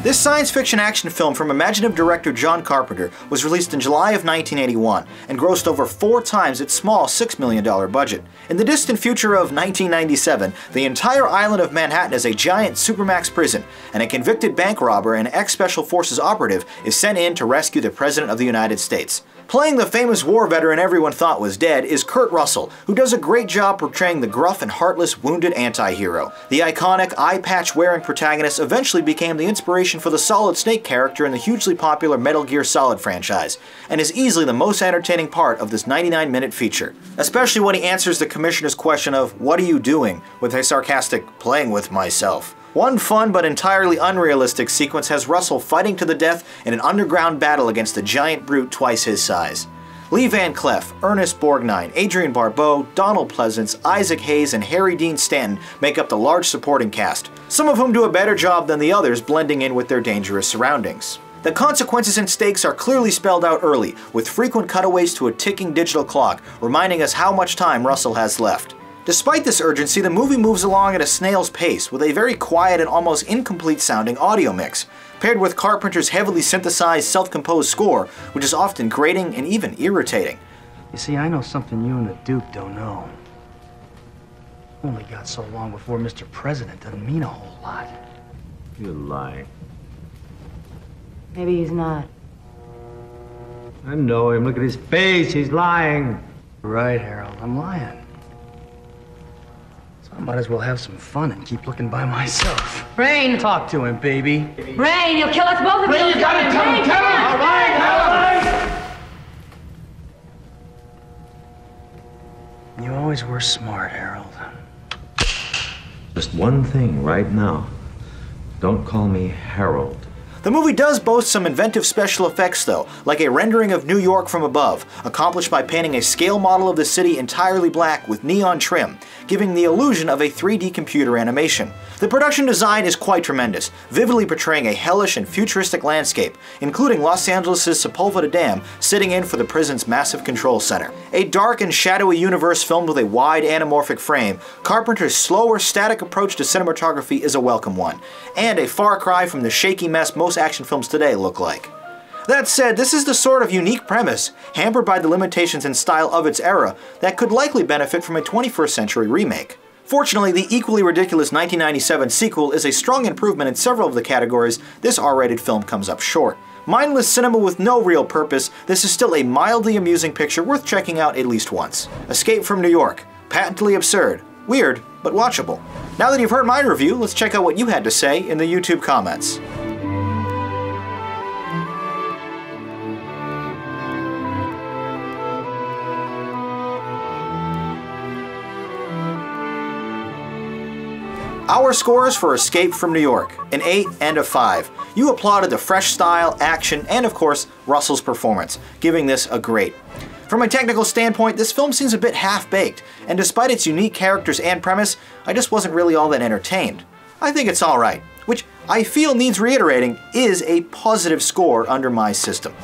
This science fiction action film from imaginative director John Carpenter was released in July of 1981 and grossed over 4 times its small $6 million budget. In the distant future of 1997, the entire island of Manhattan is a giant supermax prison, and a convicted bank robber and ex-Special Forces operative is sent in to rescue the President of the United States. Playing the famous war veteran everyone thought was dead is Kurt Russell, who does a great job portraying the gruff and heartless wounded anti-hero. The iconic eye-patch-wearing protagonist eventually became the inspiration for the Solid Snake character in the hugely popular Metal Gear Solid franchise, and is easily the most entertaining part of this 99-minute feature. Especially when he answers the Commissioner's question of, "What are you doing?" with a sarcastic, "Playing with myself." One fun but entirely unrealistic sequence has Russell fighting to the death in an underground battle against a giant brute twice his size. Lee Van Cleef, Ernest Borgnine, Adrienne Barbeau, Donald Pleasance, Isaac Hayes, and Harry Dean Stanton make up the large supporting cast, some of whom do a better job than the others blending in with their dangerous surroundings. The consequences and stakes are clearly spelled out early, with frequent cutaways to a ticking digital clock reminding us how much time Russell has left. Despite this urgency, the movie moves along at a snail's pace with a very quiet and almost incomplete sounding audio mix, paired with Carpenter's heavily synthesized, self-composed score, which is often grating and even irritating. You see, I know something you and the Duke don't know. Only got so long before Mr. President doesn't mean a whole lot. You're lying. Maybe he's not. I know him. Look at his face. He's lying. Right, Harold, I'm lying. I might as well have some fun and keep looking by myself. Rain! Talk to him, baby. Rain, you'll kill us both of you! You gotta tell him! Tell him! All right, tell him! You always were smart, Harold. Just one thing right now. Don't call me Harold. The movie does boast some inventive special effects though, like a rendering of New York from above, accomplished by painting a scale model of the city entirely black with neon trim, giving the illusion of a 3D computer animation. The production design is quite tremendous, vividly portraying a hellish and futuristic landscape, including Los Angeles' Sepulveda Dam sitting in for the prison's massive control center. A dark and shadowy universe filmed with a wide anamorphic frame, Carpenter's slower, static approach to cinematography is a welcome one, and a far cry from the shaky mess most action films today look like. That said, this is the sort of unique premise, hampered by the limitations and style of its era, that could likely benefit from a 21st century remake. Fortunately, the equally ridiculous 1997 sequel is a strong improvement in several of the categories this R-rated film comes up short. Mindless cinema with no real purpose, this is still a mildly amusing picture worth checking out at least once. Escape from New York. Patently absurd. Weird, but watchable. Now that you've heard my review, let's check out what you had to say in the YouTube comments. Our scores for Escape from New York, an 8 and a 5. You applauded the fresh style, action, and of course, Russell's performance, giving this a great. From a technical standpoint, this film seems a bit half-baked, and despite its unique characters and premise, I just wasn't really all that entertained. I think it's alright, which I feel needs reiterating is a positive score under my system.